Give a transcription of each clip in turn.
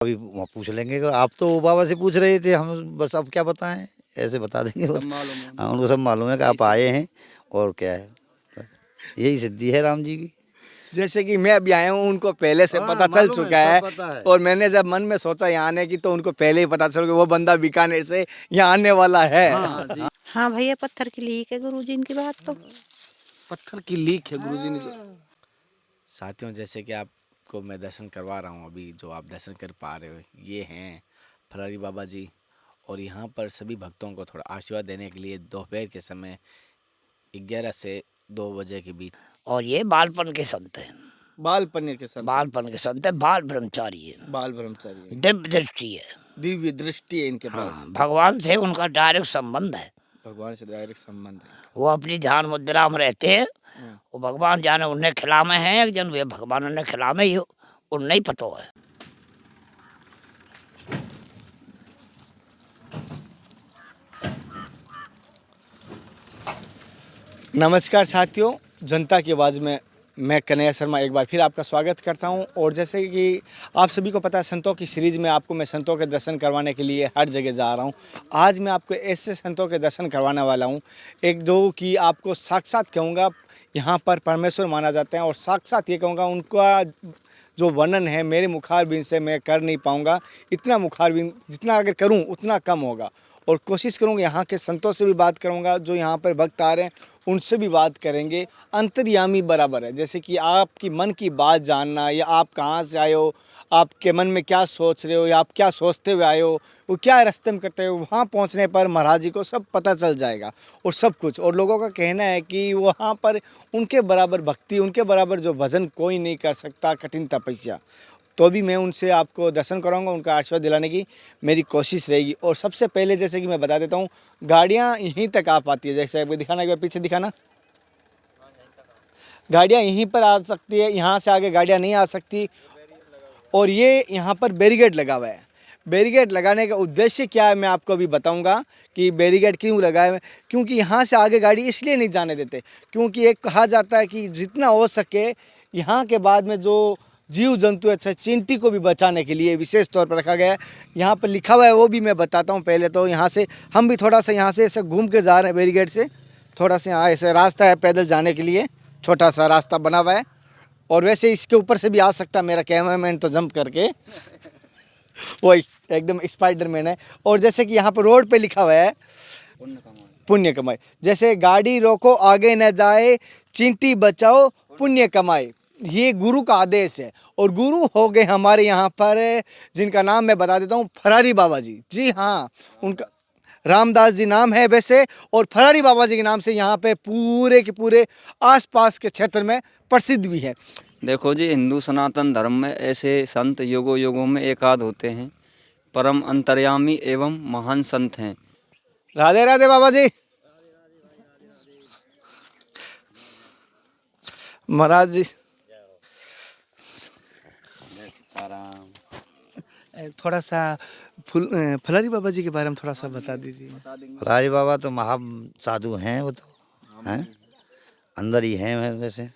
अभी वहाँ पूछ लेंगे। आप तो बाबा से पूछ रहे थे, हम बस अब क्या बताएं, ऐसे बता देंगे बस। हाँ, उनको सब मालूम है कि आप आए हैं और क्या है, बस यही सिद्धि है राम जी की। जैसे कि मैं अभी आया हूँ, उनको पहले से पता चल चुका है, और मैंने जब मन में सोचा यहाँ आने की तो उनको पहले ही पता चल गया वो बंदा बीकानेर से यहाँ आने वाला है। हाँ भैया, पत्थर की लीक है गुरुजी इनकी बात तो। पत्थर की लीक है गुरुजी ने। साथियों, जैसे कि आपको मैं दर्शन करवा रहा हूँ, अभी जो आप दर्शन कर पा रहे हो ये हैं फरारी बाबा जी। और यहाँ पर सभी भक्तों को थोड़ा आशीर्वाद देने के लिए दोपहर के समय 11 से 2 बजे के बीच। और ये बालपन के संत हैं, बाल पनीर के साथ बालपन के संत है, बाल ब्रह्मचारी है, बाल ब्रह्मचारी दिव्य दृष्टि है। दिव्य दृष्टि है इनके पास। हाँ, भगवान से उनका डायरेक्ट संबंध है। भगवान से डायरेक्ट संबंध है। वो अपनी ध्यान मुद्रा में रहते हैं। वो भगवान जाने उन्हें खिलामे हैं, एक जन वे भगवान उन्हें खिलामे ही उन्हें ही पता है। नमस्कार साथियों, जनता की आवाज़ में मैं कन्हैया शर्मा एक बार फिर आपका स्वागत करता हूं। और जैसे कि आप सभी को पता है, संतों की सीरीज़ में आपको मैं संतों के दर्शन करवाने के लिए हर जगह जा रहा हूं। आज मैं आपको ऐसे संतों के दर्शन करवाने वाला हूं, एक जो कि आपको साक्षात कहूँगा यहाँ पर परमेश्वर माना जाते हैं, और साक्षात ये कहूँगा उनका जो वर्णन है मेरे मुखारबिंद से मैं कर नहीं पाऊँगा। इतना मुखारबिंद जितना अगर करूँ उतना कम होगा। और कोशिश करूँगा यहाँ के संतों से भी बात करूँगा, जो यहाँ पर भक्त आ रहे हैं उनसे भी बात करेंगे। अंतर्यामी बराबर है, जैसे कि आपकी मन की बात जानना, या आप कहाँ से आए हो, आपके मन में क्या सोच रहे हो, या आप क्या सोचते हुए आए हो, वो क्या रास्ते में करते हो, वहाँ पहुँचने पर महाराज जी को सब पता चल जाएगा और सब कुछ। और लोगों का कहना है कि वहाँ पर उनके बराबर भक्ति, उनके बराबर जो भजन कोई नहीं कर सकता, कठिन तपस्या। तो भी मैं उनसे आपको दर्शन कराऊंगा, उनका आशीर्वाद दिलाने की मेरी कोशिश रहेगी। और सबसे पहले जैसे कि मैं बता देता हूँ, गाड़ियाँ यहीं तक आ पाती है। जैसे आपको दिखाना, एक बार पीछे दिखाना, गाड़ियाँ यहीं पर आ सकती है, यहाँ से आगे गाड़ियाँ नहीं आ सकती। और ये यहाँ पर बैरिकेड लगा हुआ है। बैरिकेड लगाने का उद्देश्य क्या है मैं आपको अभी बताऊंगा कि बैरिकेड क्यों लगाए हैं। क्योंकि यहाँ से आगे गाड़ी इसलिए नहीं जाने देते, क्योंकि एक कहा जाता है कि जितना हो सके यहाँ के बाद में जो जीव जंतु, अच्छा चींटी को भी बचाने के लिए विशेष तौर पर रखा गया है। यहाँ पर लिखा हुआ है, वो भी मैं बताता हूँ। पहले तो यहाँ से हम भी थोड़ा सा यहाँ से ऐसे घूम के जा रहे हैं, बैरिकेड से थोड़ा सा यहाँ ऐसे रास्ता है पैदल जाने के लिए, छोटा सा रास्ता बना हुआ है। और वैसे इसके ऊपर से भी आ सकता मेरा कैमरामैन तो जंप करके वो एकदम स्पाइडरमैन है। और जैसे कि यहाँ पर रोड पे लिखा हुआ है पुण्य कमाए, जैसे गाड़ी रोको आगे न जाए, चींटी बचाओ पुण्य कमाए, ये गुरु का आदेश है। और गुरु हो गए हमारे यहाँ पर, जिनका नाम मैं बता देता हूँ, फरारी बाबा जी। जी हाँ, उनका रामदास जी नाम है वैसे, और फरारी बाबा जी के नाम से यहाँ पे पूरे के पूरे आसपास के क्षेत्र में प्रसिद्ध भी है। देखो जी, हिंदू सनातन धर्म में ऐसे संत युगों युगों में एकाध होते हैं, परम अंतर्यामी एवं महान संत हैं। राधे राधे बाबा जी। महाराज जी थोड़ा सा फलारी बाबा जी के बारे में थोड़ा सा बता दीजिए। फरारी बाबा तो महा साधु हैं, वो तो हैं, अंदर ही हैं वैसे।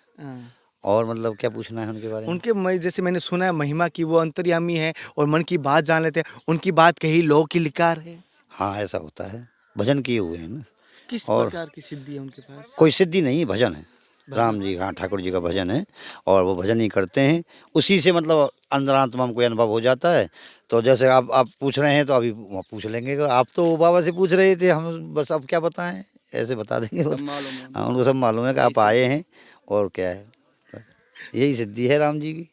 और मतलब क्या पूछना है उनके बारे में? उनके जैसे मैंने सुना है महिमा की, वो अंतर्यामी है और मन की बात जान लेते हैं। उनकी बात कही लोग की लिकार है। हाँ, ऐसा होता है, भजन किए हुए हैं ना। किस और प्रकार की सिद्धि है उनके पास? कोई सिद्धि नहीं, भजन है। राम जी, हाँ, ठाकुर जी का भजन है, और वो भजन ही करते हैं। उसी से मतलब अंतरात्मा में कोई अनुभव हो जाता है। तो जैसे आप पूछ रहे हैं, तो अभी वहाँ पूछ लेंगे। आप तो बाबा से पूछ रहे थे, हम बस अब क्या बताएं, ऐसे बता देंगे बस। हाँ, उनको सब मालूम है कि आप आए हैं और क्या है, बस यही सिद्धि है राम जी की।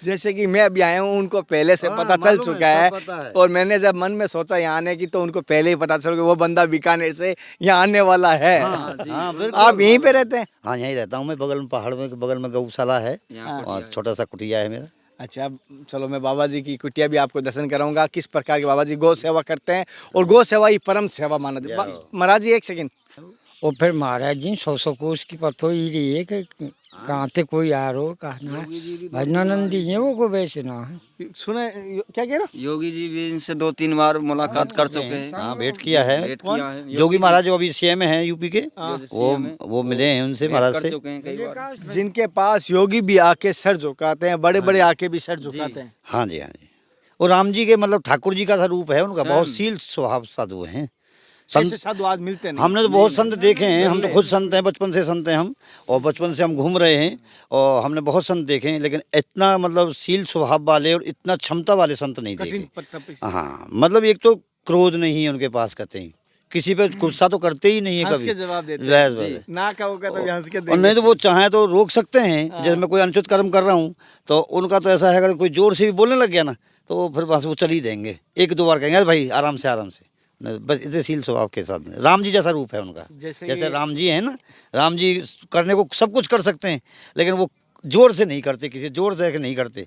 जैसे कि मैं अभी आया हूँ, उनको पहले से पता चल चुका है। और मैंने जब मन में सोचा यहाँ आने की तो उनको पहले ही पता चल गया वो बंदा बीकानेर से यहाँ आने वाला है। आप यहीं पे रहते हैं? हाँ, यहीं रहता हूँ मैं, बगल में पहाड़ में, बगल में गौशाला है और छोटा सा कुटिया है मेरा। अच्छा, चलो मैं बाबा जी की कुटिया भी आपको दर्शन कराऊंगा, किस प्रकार के बाबा जी गौ सेवा करते हैं। और गौ सेवा ही परम सेवा माना जाता है। महाराज जी एक सेकंड। और फिर महाराज जी 100 कोस की पत्थर ही रही है कि कहाँ से कोई आ रो कहना भजनानंद जी हैं, वो को बेचना है। सुना क्या कह रहा? योगी जी भी इनसे 2-3 बार मुलाकात कर चुके हैं। हाँ, भेंट किया है। भेंट किया है। योगी महाराज जो अभी सीएम हैं यूपी के, वो मिले हैं उनसे महाराज से। चुके हैं कई बार। जिनके पास योगी भी आके सर झुकाते हैं, बड़े बड़े आके भी सर झुकाते हैं। हाँ जी, हाँ जी। वो राम जी के मतलब ठाकुर जी का सा रूप है उनका, बहुत सेम। शील स्वभाव साधु हैं। ऐसे साधु आज मिलते नहीं। हमने तो बहुत संत देखे हैं, हम तो खुद संत हैं, बचपन से संत हैं हम, और बचपन से हम घूम रहे हैं और हमने बहुत संत देखे हैं, लेकिन इतना मतलब शील स्वभाव वाले और इतना क्षमता वाले संत नहीं कठिन देखे। तपस्या। हाँ, मतलब एक तो क्रोध नहीं है उनके पास, कहते हैं किसी पे गुस्सा तो करते ही नहीं है हंस कभी। के जवाब देते हैं। बस बस। ना कहोगे तो हंस के और देंगे। नहीं तो वो चाहे तो रोक सकते हैं, जैसे मैं कोई अनुचित कर्म कर रहा हूँ तो उनका तो ऐसा है, अगर कोई जोर से भी बोलने लग गया ना तो फिर बस वो चल ही देंगे, एक दो बार कहेंगे अरे भाई आराम से आराम से। नहीं, बस इतने शील स्वभाव के साथ में राम जी जैसा रूप है उनका। जैसे जैसे ये- राम जी हैं ना, राम जी करने को सब कुछ कर सकते हैं, लेकिन वो जोर से नहीं करते, किसी जोर दे के नहीं करते।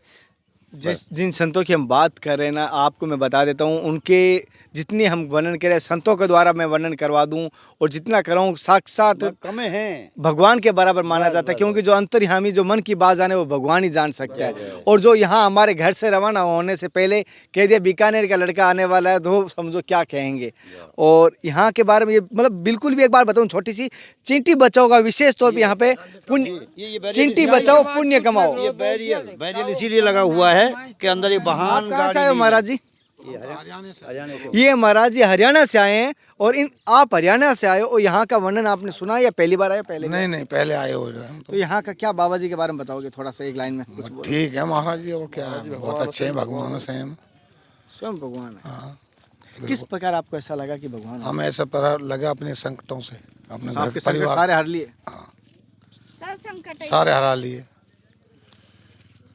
जिन संतों की हम बात कर रहे हैं ना, आपको मैं बता देता हूँ, उनके जितनी हम वर्णन करें संतों के द्वारा मैं वर्णन करवा दूं, और जितना कराऊं साक्षात कम हैं। भगवान के बराबर माना जाता है, क्योंकि जो अंतर्यामी जो मन की बात जाने वो भगवान ही जान सकता है। और जो यहाँ हमारे घर से रवाना होने से पहले कह दिया बीकानेर का लड़का आने वाला है, तो समझो क्या कहेंगे। और यहाँ के बारे में ये मतलब बिल्कुल भी एक बार बताऊँ छोटी सी, चींटी बचाओ का विशेष तौर पर यहाँ पे पुण्य, चींटी बचाओ पुण्य कमाओ। ये बैरियल इसीलिए लगा हुआ है कि अंदर ये वाहन कहाँ से गाड़ी आए हो नहीं महाराज जी? हरियाणा से। ये महाराज जी हरियाणा से आए हैं, और इन आप हरियाणा से आए हो और यहाँ का वर्णन आपने सुना या पहली बार आए? पहले नहीं नहीं, पहले आए हो रहे हैं तो यहाँ का क्या बाबा जी के बारे में बताओगे थोड़ा सा एक लाइन में कुछ बोलो। ठीक है महाराज जी, और क्या है, बहुत अच्छे हैं, भगवान से हम। स्वयं भगवान है। हाँ, किस प्रकार आपको ऐसा लगा कि भगवान है? हमें ऐसा पर लगा अपने संकटों से, अपने घर आपके संकट परिवार सारे हर लिए? सारे हरा लिए।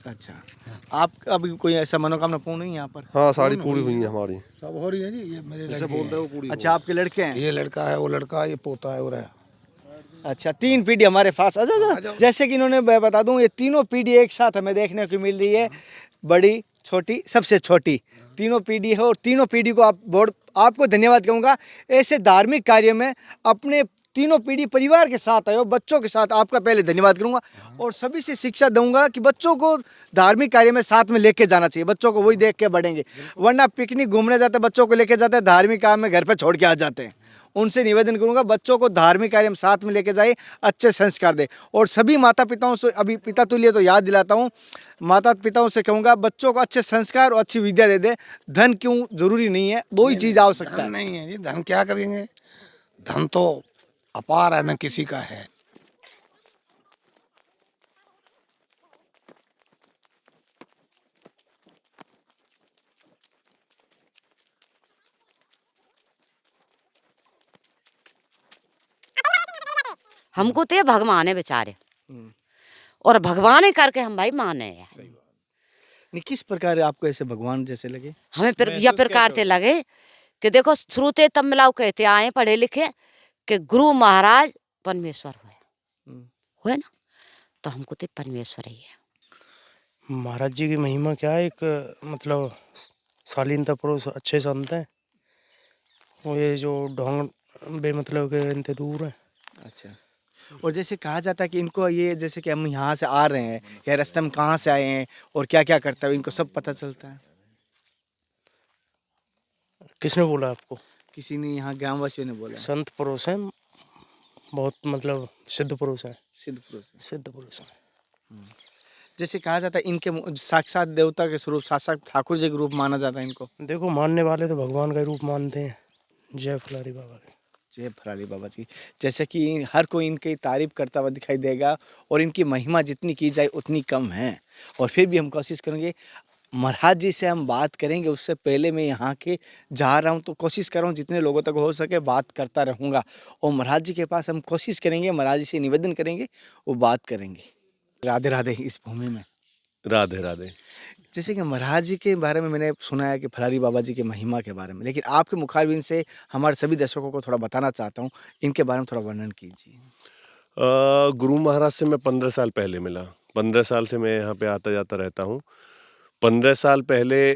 अच्छा, आप अभी कोई ऐसा मनोकामना पूर्ण नहीं है यहाँ पर? हाँ, साड़ी पूरी हुई है हमारी। सब हो रही है जी, ये मेरे लड़के हैं। अच्छा, आपके लड़के हैं? ये लड़का है, वो लड़का है, ये पोता है, वो रहा। अच्छा, 3 पीढ़ी हमारे पास। अच्छा, जैसे कि इन्होंने मैं बता दूं, ये तीनों पीढ़ी एक साथ हमें देखने को मिल रही है, बड़ी छोटी सबसे छोटी तीनों पीढ़ी है। और तीनों पीढ़ी को आपको धन्यवाद कहूँगा, ऐसे धार्मिक कार्य में अपने तीनों पीढ़ी परिवार के साथ आए हो, बच्चों के साथ आपका पहले धन्यवाद करूँगा। और सभी से शिक्षा दूंगा कि बच्चों को धार्मिक कार्य में साथ में लेके जाना चाहिए, बच्चों को वही देख के बढ़ेंगे। वरना पिकनिक घूमने जाते बच्चों को लेके जाते हैं, धार्मिक काम में घर पे छोड़ के आ जाते हैं। उनसे निवेदन करूंगा बच्चों को धार्मिक कार्य में साथ में लेके जाए, अच्छे संस्कार दे। और सभी माता पिताओं से, अभी पिता तुल्य तो याद दिलाता हूँ, माता पिताओं से कहूँगा बच्चों को अच्छे संस्कार और अच्छी विद्या दे दे। धन क्यों जरूरी नहीं है, 2 ही चीज़ आवश्यकता धन है। नहीं है जी, धन क्या करेंगे, धन तो अपार है, न किसी का है। हमको तो ये भगवान है बेचारे, और भगवान ही करके हम भाई माने हैं। नहीं, किस प्रकार आपको ऐसे भगवान जैसे लगे? हमें फिर यह प्रकार से लगे कि देखो श्रुते तब मिलाओ कहते आए पढ़े लिखे कि गुरु महाराज परमेश्वर हुए ना, तो हमको तो परमेश्वर ही है। महाराज जी की महिमा क्या है, एक मतलब शालीनता पुरुष अच्छे संत हैं, वो ये जो ढोंग बेमतलब के इनसे दूर है। अच्छा, और जैसे कहा जाता है कि इनको ये, जैसे कि हम यहाँ से आ रहे हैं या रास्ते में कहाँ से आए हैं और क्या क्या करता है, इनको सब पता चलता है। किसने बोला आपको? किसी ने, यहाँ ग्रामवासियों ने बोला। संत पुरुष हैं, बहुत मतलब सिद्ध पुरुष हैं, सिद्ध पुरुष है। सिद्ध पुरुष हैं। जैसे कहा जाता है इनके साक्षात देवता के स्वरूप, साक्षात ठाकुर जी के रूप माना जाता है इनको। देखो, मानने वाले तो भगवान का रूप मानते हैं। जय फुलारी बाबा की। जय फराली बाबा जी। जैसे कि हर कोई इनकी तारीफ करता हुआ दिखाई देगा, और इनकी महिमा जितनी की जाए उतनी कम है। और फिर भी हम कोशिश करेंगे, महाराज जी से हम बात करेंगे, उससे पहले मैं यहाँ के जा रहा हूँ तो कोशिश कर रहा हूँ जितने लोगों तक हो सके बात करता रहूँगा। और महाराज जी के पास हम कोशिश करेंगे, महाराज जी से निवेदन करेंगे, वो बात करेंगे। राधे राधे इस भूमि में। राधे राधे। जैसे कि महाराज जी के बारे में मैंने सुना है कि फरारी बाबा जी की महिमा के बारे में, लेकिन आपके मुखारबिन से हमारे सभी दर्शकों को थोड़ा बताना चाहता हूँ, इनके बारे में थोड़ा वर्णन कीजिए। गुरु महाराज से मैं 15 साल पहले मिला। 15 साल से मैं यहाँ पे आता जाता रहता हूँ। 15 साल पहले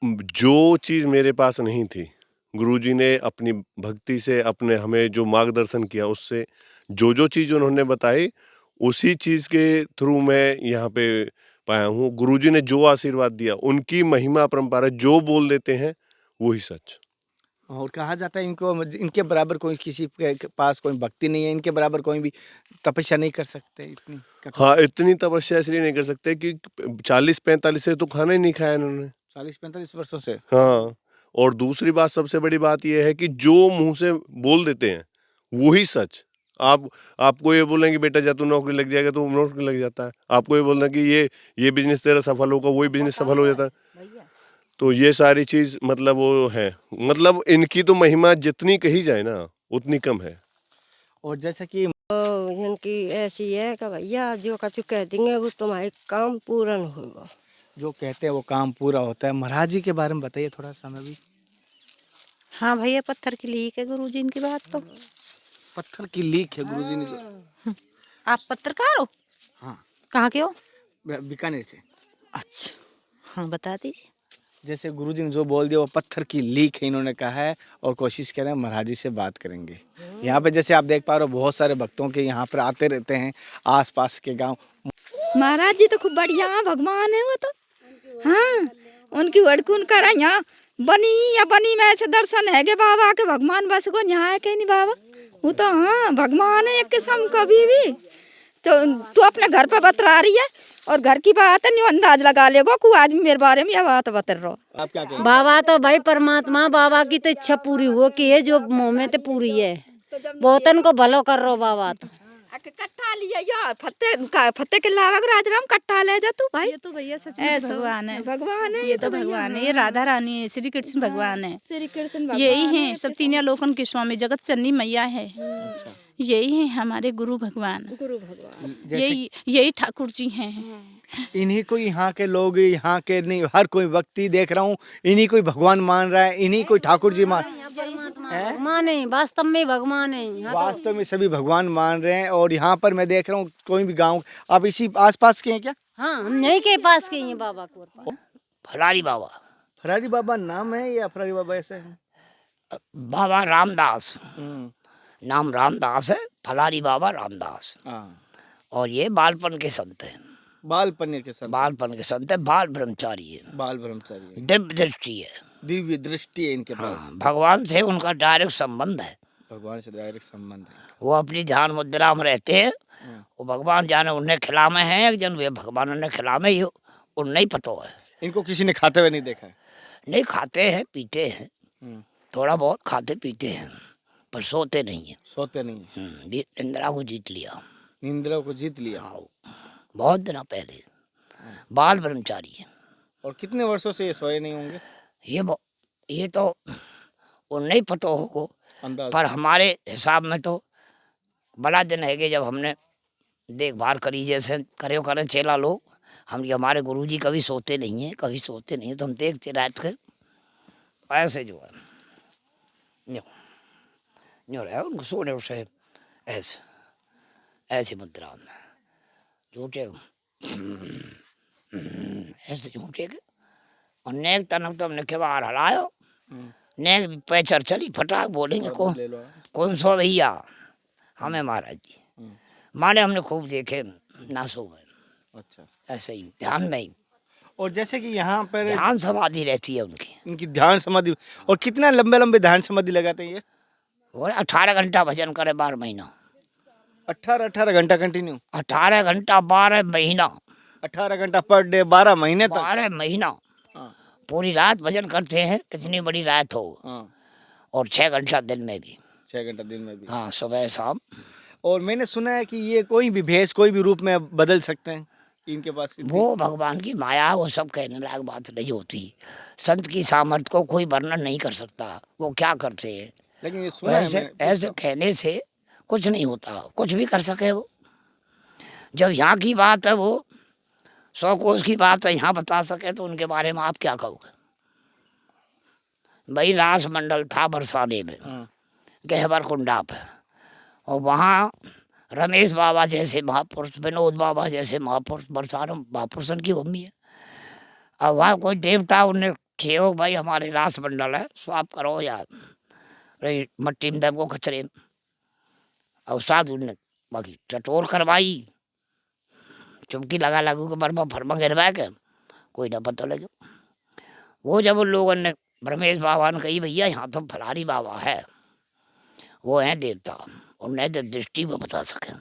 जो चीज़ मेरे पास नहीं थी, गुरुजी ने अपनी भक्ति से, अपने हमें जो मार्गदर्शन किया, उससे जो चीज़ उन्होंने बताई, उसी चीज़ के थ्रू मैं यहाँ पे पाया हूँ। गुरुजी ने जो आशीर्वाद दिया, उनकी महिमा परंपरा, जो बोल देते हैं वही सच। और कहा जाता है इनको, इनके बराबर कोई, किसी के पास कोई भक्ति नहीं है, इनके बराबर कोई भी तपस्या नहीं कर सकते इतनी। हाँ, इतनी तपस्या इसलिए नहीं कर सकते कि 40-45 से तो खाना ही नहीं खाया इन्होंने। 40-45 वर्षों से। हाँ, और दूसरी बात सबसे बड़ी बात ये है कि जो मुँह से बोल देते हैं, वही सच। आपको ये बोलें कि बेटा जा तू नौकरी लग जाएगा तो नौकरी लग जाता है। आपको ये बोलना कि ये बिज़नेस तेरा सफल होगा, वही बिज़नेस सफल हो जाता है। तो ये सारी चीज़ मतलब वो है। मतलब इनकी तो महिमा जितनी कही जाए ना, उतनी कम है। और जैसे कि इनकी ऐसी है कि भैया जो कछु कह देंगे वो तुम्हारे काम पूर्ण होगा। जो कहते हैं वो काम पूरा होता है। महाराज जी के बारे में बताइए थोड़ा सा हमें भी। हाँ भैया पत्थर की लीक है गुरुजी इनकी बात तो। पत्थर की लीक है गुरुजी ने जो। आप पत्रकार हो? हाँ, कहाँ के हो? बीकानेर से। अच्छा, हाँ बता दीजिए। जैसे गुरुजी ने जो बोल दिया वो पत्थर की लीक है, इन्होंने कहा है। और कोशिश करें महाराज जी से बात करेंगे। यहाँ पे जैसे आप देख पा रहे हो बहुत सारे भक्तों के यहाँ पर आते रहते हैं आसपास के गांव। महाराज जी तो खूब बढ़िया भगवान है वो तो। हाँ, उनकी वड़कुन कर यहाँ बनी या बनी में ऐसे दर्शन है के बाबा के भगवान बस को यहाँ है कहीं नहीं बाबा। वो तो हाँ भगवान है एक किस्म कभी भी। तो तू अपने घर पे बतरा रही है और घर की बात है नहीं अंदाज लगा लेगो को आज मेरे बारे में यह बात बता रहा। आप क्या कहेंगे? बाबा तो भाई परमात्मा, बाबा की तो इच्छा पूरी हो की है जो मुँह में तो पूरी है। बहुतन को भलो कर रहो बाबा तो। कट्टा लिया यार फत्ते के लावा राजराम कट्टा ले जा तू भाई। ये तो भैया सच में भगवान है। भगवान है ये तो भगवान है, ये राधा रानी है, श्री कृष्ण भगवान है। श्री कृष्ण भगवान यही हैं सब तीनों लोकन के स्वामी, जगत जननी मैया है। यही है हमारे गुरु भगवान। गुरु भगवान यही ठाकुर जी हैं। इन्हीं को यहाँ के लोग, यहाँ के नहीं हर कोई व्यक्ति देख रहा हूँ इन्हीं को भगवान मान रहा है, इन्हीं को ठाकुर जी मान। भगवान है, वास्तव में भगवान है। यहाँ वास्तव में सभी भगवान मान रहे हैं। और यहाँ पर मैं देख रहा हूँ कोई भी गांव, आप इसी आसपास के हैं क्या? हाँ, हम नहीं के पास के हैं बाबा को। फलारी बाबा। फरारी बाबा नाम है या फरारी बाबा ऐसे है? बाबा रामदास, नाम रामदास है, फलारी बाबा रामदास। और ये बालपन के संत हैं। बालपन के संत। बालपन के संत है, बाल ब्रह्मचारी है, बाल ब्रह्मचारी, दिव्य दृष्टि है। दिव्य दृष्टि है इनके पास। हाँ, भगवान से उनका डायरेक्ट संबंध है। भगवान से डायरेक्ट संबंध है। वो अपनी ध्यान मुद्रा में रहते हैं। वो भगवान जाने उन्हें खिलामे हैं, एक जन वे भगवान उन्हें खिलामे ही उन नहीं पता है। इनको किसी ने खाते हुए नहीं देखा है? नहीं, खाते हैं पीते हैं, थोड़ा बहुत खाते पीते हैं, पर सोते नहीं है। सोते नहीं है। निंद्रा को जीत लिया। निंद्रा को जीत लिया। हाँ, बहुत दिनों पहले। बाल ब्रह्मचारी है। और कितने वर्षों से ये सोए नहीं होंगे? ये तो उन नहीं पता होगा, अंदाज। पर हमारे हिसाब में तो बड़ा दिन है जब हमने देखभाल करी, जैसे करें चेला लोग। हमारे गुरुजी कभी सोते नहीं हैं, कभी सोते नहीं हैं, तो हम देखते रात के ऐसे जो है न्यू रहे उनको सोने उसे ऐसे मुद्रा में झूठे ऐसे झूठे के। और नेक तनक तो हमने केवार हलायो, नेक पैचर चली फटाक बोलेंगे कौन सो भैया हमें महाराज जी माने। हमने खूब देखे ना सो गए। अच्छा, ऐसे ही ध्यान नहीं। और जैसे कि यहाँ पर ध्यान समाधि रहती है उनकी। इनकी ध्यान समाधि। और कितना लंबे लंबे ध्यान समाधि लगाते हैं ये? और 18 घंटा भजन करे 12 महीना। 18 घंटा कंटिन्यू? 18 घंटा 12 महीना। 18 घंटा पर डे 12 महीने तक? 12 महीना पूरी रात भजन करते हैं, कितनी बड़ी रात हो। और 6 घंटा दिन में भी। 6 घंटा दिन में भी? हाँ, सुबह शाम। और मैंने सुना है कि ये कोई भी भेष कोई भी रूप में बदल सकते हैं इनके पास। वो भगवान की माया, वो सब कहने लायक बात नहीं होती। संत की सामर्थ्य को कोई वर्णन नहीं कर सकता, वो क्या करते हैं। लेकिन ये सुना है ऐसे कहने से कुछ नहीं होता, कुछ भी कर सके वो। जब यहाँ की बात है, वो 100 कोस की बात है, यहाँ बता सके तो उनके बारे में आप क्या कहोगे। भाई रास मंडल था बरसाने में, गहबर कुंडा पे, और वहाँ रमेश बाबा जैसे महापुरुष, विनोद बाबा जैसे महापुरुष, बरसाना महापुरुषन की भूमि है। अब वहाँ कोई देवता उन्हें खेओ भाई हमारे रास मंडल है, स्वाप करो यार रही मट्टी में दबो कचरे में। और साधु ने बाकी टटोर करवाई, चुमकी लगा लगू के बर्मा फरमा गिरवा के कोई ना पता लगे। वो जब उन लोगों ने रमेश बाबा ने कही भैया यहाँ तो फलारी बाबा है, वो हैं देवता, उन्हें तो दृष्टि में बता सके।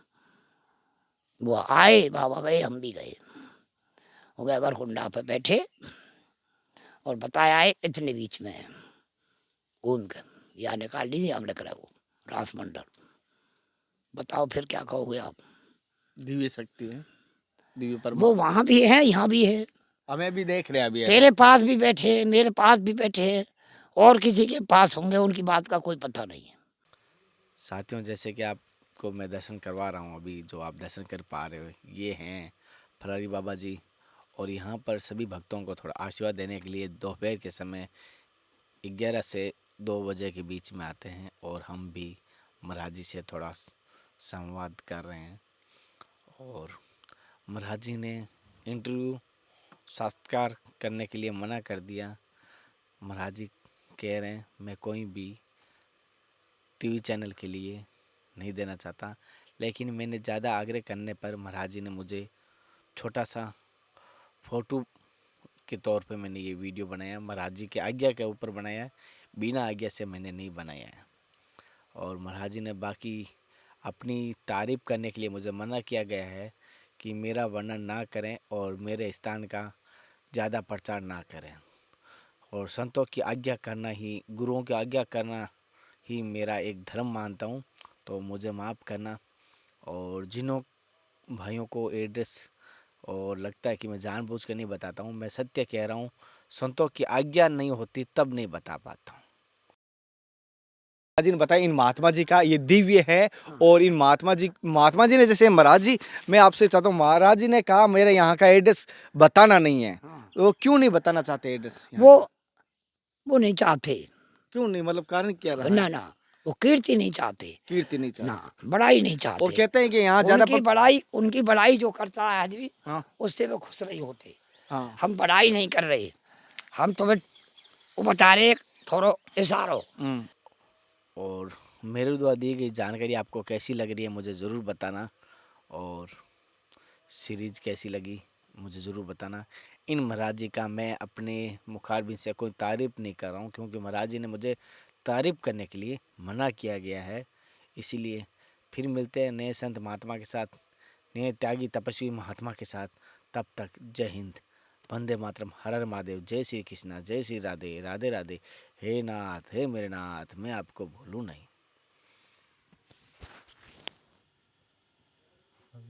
वो आए, बाबा गए, हम भी गए। वो गए कुंडा पे बैठे और बताया है इतने बीच में है घूम के, यहाँ निकाल लीजिए आप लिख रहे हो रासमंडल। बताओ फिर क्या कहोगे आप। दिव्य शक्ति है, दिव्य वो परमात्मा वहाँ भी है यहाँ भी है, हमें भी देख रहे हैं अभी। तेरे पास भी बैठे मेरे पास भी बैठे हैं और किसी के पास होंगे, उनकी बात का कोई पता नहीं है। साथियों, जैसे कि आपको मैं दर्शन करवा रहा हूँ, अभी जो आप दर्शन कर पा रहे हो ये हैं फरारी बाबा जी। और यहाँ पर सभी भक्तों को थोड़ा आशीर्वाद देने के लिए दोपहर के समय 11 से 2 बजे के बीच में आते हैं और हम भी महाराज जी से थोड़ा संवाद कर रहे हैं। और महाराज जी ने इंटरव्यू साक्षात्कार करने के लिए मना कर दिया। महाराज जी कह रहे हैं मैं कोई भी टीवी चैनल के लिए नहीं देना चाहता, लेकिन मैंने ज़्यादा आग्रह करने पर महाराज जी ने मुझे छोटा सा फ़ोटो के तौर पे मैंने ये वीडियो बनाया। महाराज जी की आज्ञा के ऊपर बनाया है, बिना आज्ञा से मैंने नहीं बनाया है। और महाराज जी ने बाकी अपनी तारीफ़ करने के लिए मुझे मना किया गया है कि मेरा वर्णन ना करें और मेरे स्थान का ज़्यादा प्रचार ना करें। और संतों की आज्ञा करना ही, गुरुओं की आज्ञा करना ही मेरा एक धर्म मानता हूँ। तो मुझे माफ़ करना। और जिन्हों भाइयों को एड्रेस और लगता है कि मैं जानबूझ कर नहीं बताता हूँ, मैं सत्य कह रहा हूँ, संतों की आज्ञा नहीं होती तब नहीं बता पाता हूँ। जी ने बताया इन महात्मा जी का ये दिव्य है। और इन महात्मा जी ने जैसे महाराज जी, मैं आपसे चाहता हूँ, महाराज जी ने कहा मेरे यहाँ का एड्रेस बताना नहीं है, तो क्यों नहीं बताना चाहते एड्रेस? वो नहीं चाहते। क्यों नहीं, मतलब कारण क्या रहा? ना वो कीर्ति नहीं चाहते, कीर्ति नहीं चाहते, ना बड़ाई नहीं चाहते। और कहते हैं कि यहाँ ज्यादा उनकी बड़ाई जो करता है आदमी, हाँ। उससे वो खुश नहीं होते। हाँ। हम बड़ाई नहीं कर रहे, हम तुम्हें वो बता रहे थोड़ा इशारों। और मेरे द्वारा दी गई जानकारी आपको कैसी लग रही है मुझे ज़रूर बताना। और सीरीज कैसी लगी मुझे ज़रूर बताना। इन महाराज जी का मैं अपने मुखारबिन से कोई तारीफ़ नहीं कर रहा हूँ, क्योंकि महाराज जी ने मुझे तारीफ़ करने के लिए मना किया गया है। इसीलिए फिर मिलते हैं नए संत महात्मा के साथ, नए त्यागी तपस्वी महात्मा के साथ। तब तक जय हिंद, वंदे मातरम, हर हर महादेव, जय श्री कृष्णा, जय श्री राधे राधे राधे। हे नाथ, हे मेरे नाथ, मैं आपको भूलूँ नहीं।